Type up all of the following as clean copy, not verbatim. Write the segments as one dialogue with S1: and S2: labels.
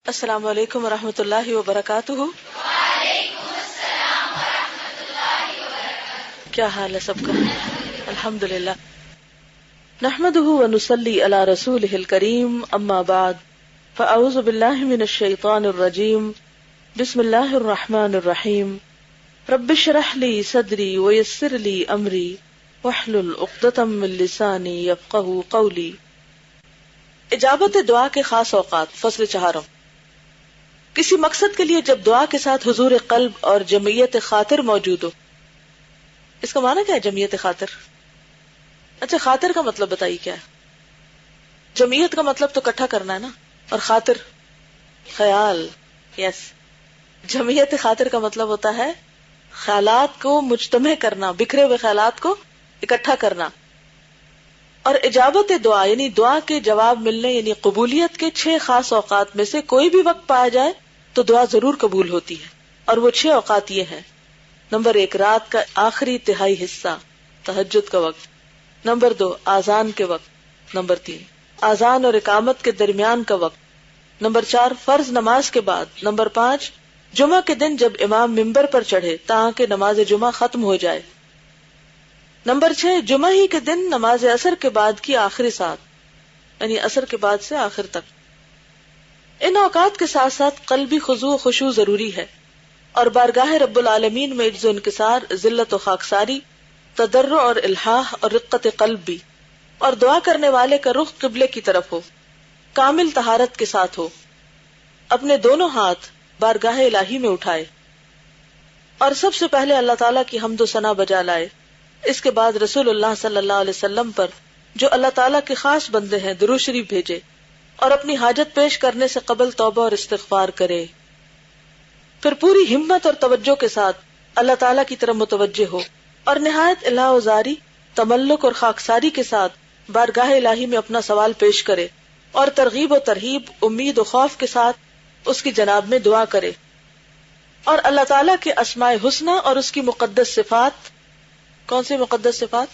S1: السلام علیکم ورحمۃ اللہ وبرکاتہ۔
S2: وعلیکم السلام ورحمۃ اللہ وبرکاتہ۔
S1: کیا حال ہے سب کا؟ الحمدللہ۔ نحمدہ ونصلی علی رسولہ الکریم، اما بعد فاعوذ باللہ من الشیطان الرجیم، بسم اللہ الرحمن الرحیم۔ رب اشرح لی صدری ویسر لی امری واحلل عقدۃ من لسانی یفقہوا قولی۔ اجابت دعا کے خاص اوقات، فصل چہارم۔ کسی مقصد کے لیے جب دعا کے ساتھ حضور قلب اور جمعیت خاطر موجود ہو، اس کا معنی کیا ہے جمعیت خاطر؟ اچھا، خاطر کا مطلب بتائیے کیا ہے؟ جمعیت کا مطلب تو اکٹھا کرنا ہے نا، اور خاطر خیال۔ یس، جمعیت خاطر کا مطلب ہوتا ہے خیالات کو مجتمع کرنا، بکھرے ہوئے خیالات کو اکٹھا کرنا۔ اور اجابت دعا یعنی دعا کے جواب ملنے، یعنی قبولیت کے 6 خاص اوقات میں سے کوئی بھی وقت پایا جائے تو دعا ضرور قبول ہوتی ہے، اور وہ 6 اوقات یہ ہیں۔ نمبر 1، رات کا آخری تہائی حصہ، تہجد کا وقت۔ نمبر 2، آذان کے وقت۔ نمبر 3، آذان اور اقامت کے درمیان کا وقت۔ نمبر 4، فرض نماز کے بعد۔ نمبر 5، جمعہ کے دن جب امام ممبر پر چڑھے تاکہ نماز جمعہ ختم ہو جائے۔ نمبر 6، جمعہ ہی کے دن نماز عصر کے بعد کی آخری ساعت، یعنی عصر کے بعد سے آخر تک۔ ان اوقات کے ساتھ ساتھ قلبی خضوع و خشوع ضروری ہے، اور بارگاہ رب العالمین میں عجز و انکسار، ذلت و خاکساری، تضرع اور الحاح اور رقت قلب بھی، اور دعا کرنے والے کا رخ قبلے کی طرف ہو، کامل طہارت کے ساتھ ہو، اپنے دونوں ہاتھ بارگاہ الہی میں اٹھائے، اور سب سے پہلے اللہ تعالیٰ کی حمد و ثنا بجا لائے۔ اس کے بعد رسول اللہ صلی اللہ علیہ وسلم پر، جو اللہ تعالیٰ کے خاص بندے ہیں، درود شریف بھیجے، اور اپنی حاجت پیش کرنے سے قبل توبہ اور استغفار کرے۔ پھر پوری ہمت اور توجہ کے ساتھ اللہ تعالیٰ کی طرف متوجہ ہو، اور نہایت الہ و زاری، تملک اور خاکساری کے ساتھ بارگاہ الہی میں اپنا سوال پیش کرے، اور ترغیب و ترہیب، امید و خوف کے ساتھ اس کی جناب میں دعا کرے، اور اللہ تعالیٰ کے اسماء حسنی اور اس کی مقدس صفات۔ کون سی مقدس صفات؟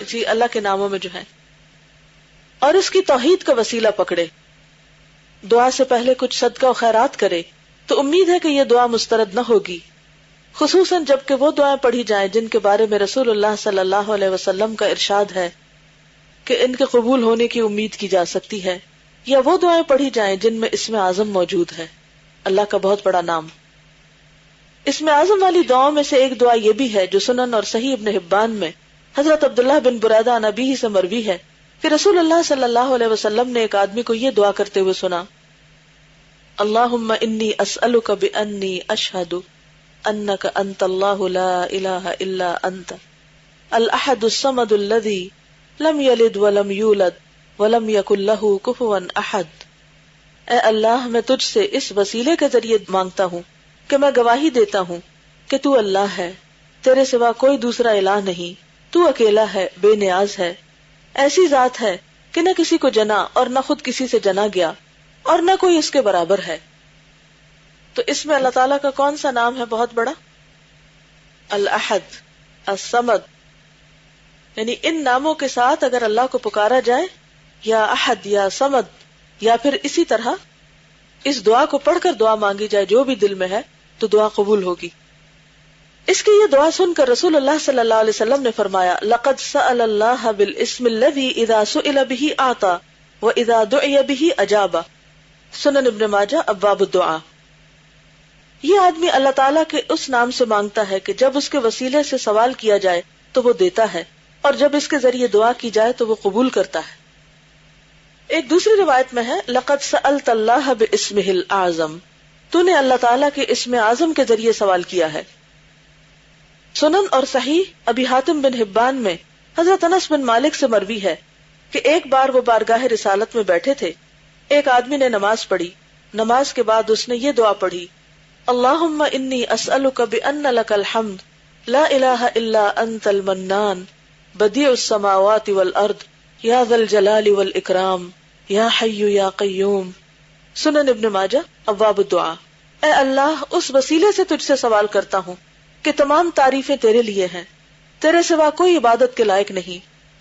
S1: جی، اللہ کے ناموں میں جو ہیں، اور اس کی توحید کا وسیلہ پکڑے۔ دعا سے پہلے کچھ صدقہ و خیرات کرے تو امید ہے کہ یہ دعا مسترد نہ ہوگی، خصوصاً جب کہ وہ دعائیں پڑھی جائیں جن کے بارے میں رسول اللہ صلی اللہ علیہ وسلم کا ارشاد ہے کہ ان کے قبول ہونے کی امید کی جا سکتی ہے، یا وہ دعائیں پڑھی جائیں جن میں اسم اعظم موجود ہے، اللہ کا بہت بڑا نام۔ اسم اعظم والی دعاؤں میں سے ایک دعا یہ بھی ہے جو سنن اور صحیح ابن حبان میں حضرت عبداللہ بن برادہ عن ابیہ سے مروی ہے کہ رسول اللہ صلی اللہ علیہ وسلم نے ایک آدمی کو یہ دعا کرتے ہوئے سنا: اللہم انی اسألک بانی اشہد انک انت اللہ لا الہ الا انت الاحد الصمد الذی لم یلد ولم یولد ولم یکن لہ کفوا احد۔ اے اللہ، میں تجھ سے اس وسیلے کے ذریعے مانگتا ہوں کہ میں گواہی دیتا ہوں کہ تو اللہ ہے، تیرے سوا کوئی دوسرا الہ نہیں، تو اکیلا ہے، بے نیاز ہے، ایسی ذات ہے کہ نہ کسی کو جنا اور نہ خود کسی سے جنا گیا، اور نہ کوئی اس کے برابر ہے۔ تو اس میں اللہ تعالیٰ کا کون سا نام ہے بہت بڑا؟ الاحد، الصمد۔ یعنی ان ناموں کے ساتھ اگر اللہ کو پکارا جائے، یا احد یا صمد، یا پھر اسی طرح اس دعا کو پڑھ کر دعا مانگی جائے جو بھی دل میں ہے، تو دعا قبول ہوگی۔ اس کی یہ دعا سن کر رسول اللہ صلی اللہ علیہ وسلم نے فرمایا: لقد سأل اللہ بالاسم الذی اذا سئل به اعطى واذا دعی به اجاب۔ سنن ابن ماجہ، ابواب الدعاء۔ یہ آدمی اللہ تعالیٰ کے اس نام سے مانگتا ہے کہ جب اس کے وسیلے سے سوال کیا جائے تو وہ دیتا ہے، اور جب اس کے ذریعے دعا کی جائے تو وہ قبول کرتا ہے۔ ایک دوسری روایت میں ہے: لقد سألت اللہ باسمہ الاعظم، تو نے اللہ تعالیٰ کے اسم اعظم کے ذریعے سوال کیا ہے۔ سنن اور صحیح ابی حاتم بن حبان میں حضرت انس بن مالک سے مروی ہے کہ ایک بار وہ بارگاہ رسالت میں بیٹھے تھے، ایک آدمی نے نماز پڑھی، نماز کے بعد اس نے یہ دعا پڑھی: اللہم انی اسألک بان لک الحمد لا الہ الا انت المنان بدیع السماوات والارض یا ذا الجلال والاکرام یا حی یا قیوم۔ سنن ابن ماجہ، ابواب الدعاء۔ اے اللہ، اس وسیلے سے تجھ سے سوال کرتا ہوں کہ تمام تعریفیں تیرے لیے ہیں، تیرے سوا کوئی عبادت کے لائق نہیں،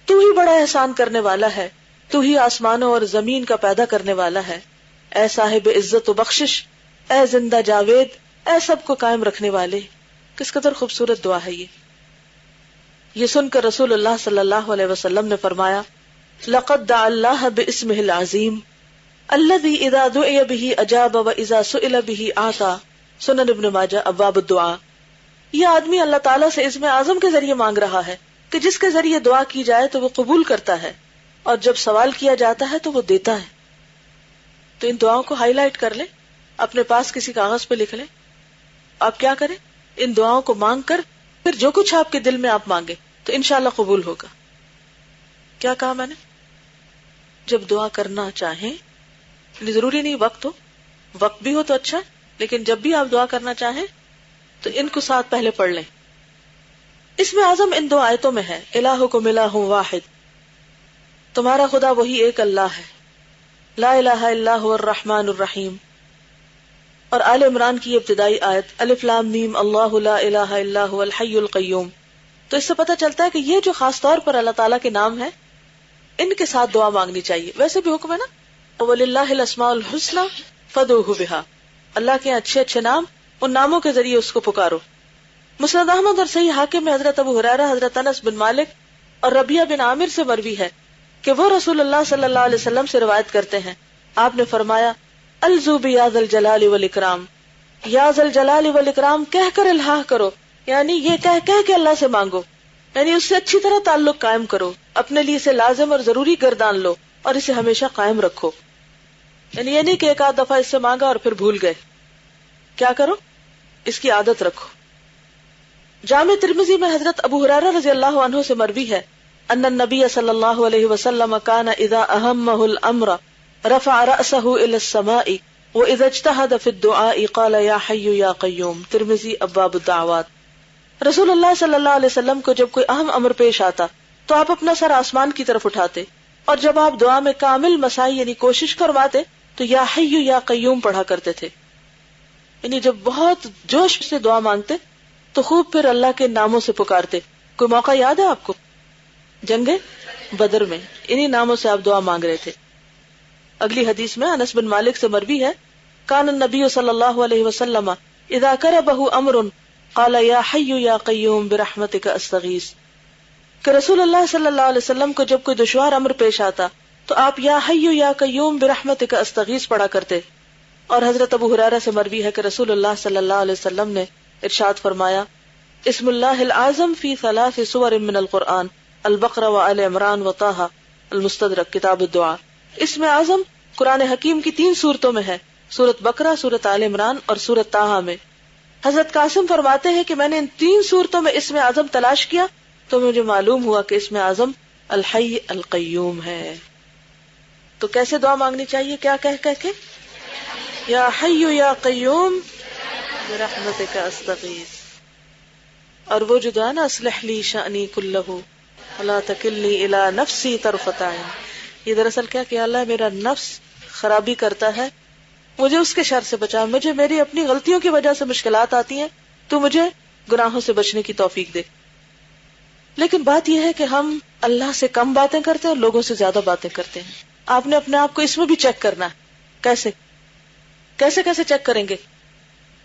S1: تو ہی بڑا احسان کرنے والا ہے، تو ہی آسمانوں اور زمین کا پیدا کرنے والا ہے، اے صاحب عزت و بخشش، اے زندہ جاوید، اے سب کو قائم رکھنے والے. کس قدر خوبصورت دعا ہے یہ سن کر رسول اللہ صلی اللہ علیہ وسلم نے فرمایا لقد دعا اللہ باسمہ العظیم الذی اذا دعی بہ اجاب واذا سئل بہ اعطى. سنن ابن ماجہ ابواب الدعاء. یہ آدمی اللہ تعالیٰ سے اسم اعظم کے ذریعے مانگ رہا ہے کہ جس کے ذریعے دعا کی جائے تو وہ قبول کرتا ہے، اور جب سوال کیا جاتا ہے تو وہ دیتا ہے. تو ان دعاؤں کو ہائی لائٹ کر لیں، اپنے پاس کسی کاغذ پہ لکھ لیں. آپ کیا کریں، ان دعاؤں کو مانگ کر پھر جو کچھ آپ کے دل میں آپ مانگے تو انشاءاللہ قبول ہوگا. کیا کہا میں نے؟ جب دعا کرنا چاہیں، ضروری نہیں وقت بھی ہو تو اچھا، لیکن جب بھی آپ دعا کرنا چاہیں تو ان کو ساتھ پہلے پڑھ لیں. اس میں اعظم ان 2 آیتوں میں ہے الہکم الہ واحد، تمہارا خدا وہی ایک اللہ ہے، لا الہ الا هو الرحمن الرحیم. اور آل عمران کی ابتدائی آیت الف لام میم اللہ لا الہ الا هو الحی القیوم. تو اس سے پتہ چلتا ہے کہ یہ جو خاص طور پر اللہ تعالیٰ کے نام ہیں ان کے ساتھ دعا مانگنی چاہیے. ویسے بھی حکم ہے نا وَلِلَّهِ الْأَسْمَاءُ الْحُسْنَى فَادْعُوهُ بِهَا، اللہ کے اچھے اچھے نام، ان ناموں کے ذریعے اس کو پکارو. مسند احمد اور صحیح حاکم میں حضرت ابو ہریرہ، حضرت انس بن مالک اور ربیعہ بن عامر سے مروی ہے کہ وہ رسول اللہ صلی اللہ علیہ وسلم سے روایت کرتے ہیں، آپ نے فرمایا الزو بیا ذا الجلال والاکرام، یا ذا الجلال والاکرام کہہ کر الہا کرو، یعنی یہ کہہ کے اللہ سے مانگو، یعنی اس سے اچھی طرح تعلق قائم کرو، اپنے لیے اسے لازم اور ضروری گردان لو اور اسے ہمیشہ قائم رکھو. یعنی یہ نہیں کہ ایک آدھ دفعہ اس سے مانگا اور پھر بھول گئے. کیا کرو، اس کی عادت رکھو. جامع ترمذی میں حضرت ابو ہریرہ رضی اللہ عنہ سے مروی ہے ان النبی صلی اللہ علیہ وسلم کان اذا اہمہ الامر رفع رأسہ الى السماء واذا اجتہد فی الدعاء قال یا حی یا قیوم. ترمذی ابواب الدعوات. رسول اللہ صلی اللہ علیہ وسلم کو جب کوئی اہم امر پیش آتا تو آپ اپنا سر آسمان کی طرف اٹھاتے، اور جب آپ دعا میں کامل مسائی یعنی کوشش کرواتے تو یا حی یا قیوم پڑھا کرتے تھے. یعنی جب بہت جوش سے دعا مانگتے تو خوب پھر اللہ کے ناموں سے پکارتے. کوئی موقع یاد ہے آپ کو؟ جنگ بدر میں انہی ناموں سے آپ دعا مانگ رہے تھے. اگلی حدیث میں انس بن مالک سے مروی ہے کان النبی صلی اللہ علیہ وسلم اذا کربہ امر قال یا حی یا قیوم برحمتک استغیث، کہ رسول اللہ صلی اللہ علیہ وسلم کو جب کوئی دشوار امر پیش آتا تو آپ یا حی یا قیوم برحمتک استغیث پڑھا کرتے. اور حضرت ابو ہریرہ سے مروی ہے کہ رسول اللہ صلی اللہ علیہ وسلم نے ارشاد فرمایا اسم اللہ العظم فی 3 سور من القرآن البقرہ و آل عمران و طٰ المستدرک کتاب الدعاء. اسم اعظم قرآن حکیم کی 3 سورتوں میں ہے، سورت بقرہ، سورت آل عمران اور سورت طٰ میں. حضرت قاسم فرماتے ہیں کہ میں نے ان 3 سورتوں میں اسم اعظم تلاش کیا تو مجھے معلوم ہوا کہ اسم اعظم الحی القیوم ہے. تو کیسے دعا مانگنی چاہیے؟ کیا کہہ کے یا حی یا قیوم برحمتک استغیث. اور وہ جو دعا نا اصلح لی شأنی کلہ ولا تکلنی الی نفسی طرفۃ عین، یہ دراصل کیا کہ اللہ میرا نفس خرابی کرتا ہے، مجھے اس کے شر سے بچا، مجھے میری اپنی غلطیوں کی وجہ سے مشکلات آتی ہیں، تو مجھے گناہوں سے بچنے کی توفیق دے. لیکن بات یہ ہے کہ ہم اللہ سے کم باتیں کرتے ہیں اور لوگوں سے زیادہ باتیں کرتے ہیں. آپ نے اپنے آپ کو اس میں بھی چیک کرنا ہے. کیسے چیک کریں گے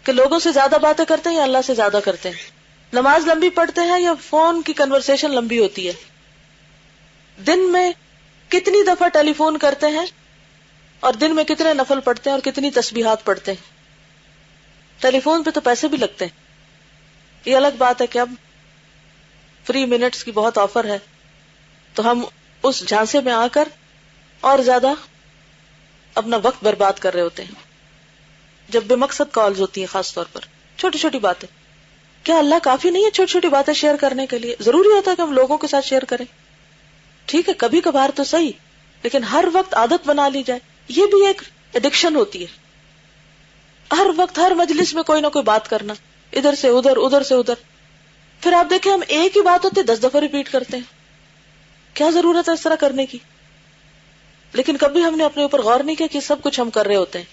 S1: کہ لوگوں سے زیادہ باتیں کرتے ہیں یا اللہ سے زیادہ کرتے ہیں؟ نماز لمبی پڑھتے ہیں یا فون کی کنورسیشن لمبی ہوتی ہے؟ دن میں کتنی دفعہ ٹیلی فون کرتے ہیں اور دن میں کتنے نفل پڑھتے ہیں اور کتنی تسبیحات پڑھتے ہیں؟ ٹیلی فون پہ تو پیسے بھی لگتے ہیں. یہ الگ بات ہے کہ اب فری منٹس کی بہت آفر ہے تو ہم اس جھانسے میں آ کر اور زیادہ اپنا وقت برباد کر رہے ہوتے ہیں. جب بے مقصد کالز ہوتی ہیں، خاص طور پر چھوٹی چھوٹی باتیں. کیا اللہ کافی نہیں ہے چھوٹی چھوٹی باتیں شیئر کرنے کے لیے؟ ضروری ہوتا ہے کہ ہم لوگوں کے ساتھ شیئر کریں. ٹھیک ہے کبھی کبھار تو صحیح، لیکن ہر وقت عادت بنا لی جائے یہ بھی ایک ایڈکشن ہوتی ہے. ہر وقت ہر مجلس میں کوئی نہ کوئی بات کرنا، ادھر سے ادھر ادھر سے ادھر. پھر آپ دیکھیں ہم ایک ہی بات ہوتی 10 دفعہ ریپیٹ کرتے ہیں. کیا ضرورت ہے اس طرح کرنے کی؟ لیکن کبھی ہم نے اپنے اوپر غور نہیں کیا کہ سب کچھ ہم کر رہے ہوتے ہیں.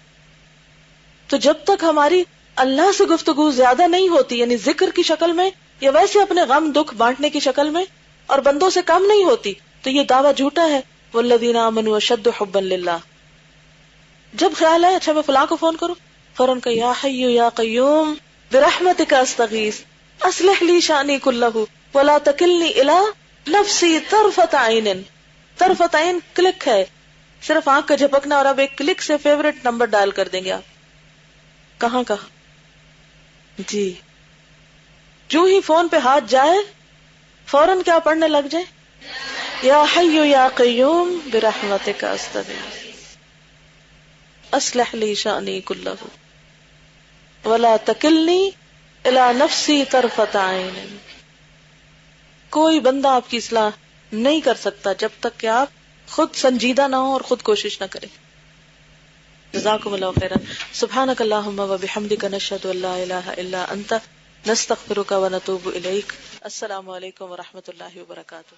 S1: تو جب تک ہماری اللہ سے گفتگو زیادہ نہیں ہوتی، یعنی ذکر کی شکل میں یا ویسے اپنے غم دکھ بانٹنے کی شکل میں، اور بندوں سے کم نہیں ہوتی، تو یہ دعویٰ جھوٹا ہے. والذین آمنوا اشد حبا للہ. جب خیال ہے اچھا میں فلاں کو فون کروں، فوراً کہ یا حی یا قیوم برحمتک استغیث اصلح لی شانی کلہ ولا تکلنی الی نفسی طرفت عین. طرفت عین کلک ہے، صرف آنکھ کا جھپکنا، اور اب ایک کلک سے فیورٹ نمبر ڈائل کر دیں گے آپ. کہاں کا جی جو ہی فون پہ ہاتھ جائے فوراً کیا پڑھنے لگ جائے، یا حی یا قیوم برحمتک استغیث اصلح لی شانی کلہ ولا تکلنی الی نفسی طرفت عین. کوئی بندہ آپ کی اصلاح نہیں کر سکتا جب تک کہ آپ خود سنجیدہ نہ ہو اور خود کوشش نہ کریں. جزاکم اللہ خیرا. سبحانک اللہم و بحمدک نشہد ان لا الہ الا انت نستغفرک و نتوب الیک. السلام علیکم و رحمۃ اللہ وبرکاتہ.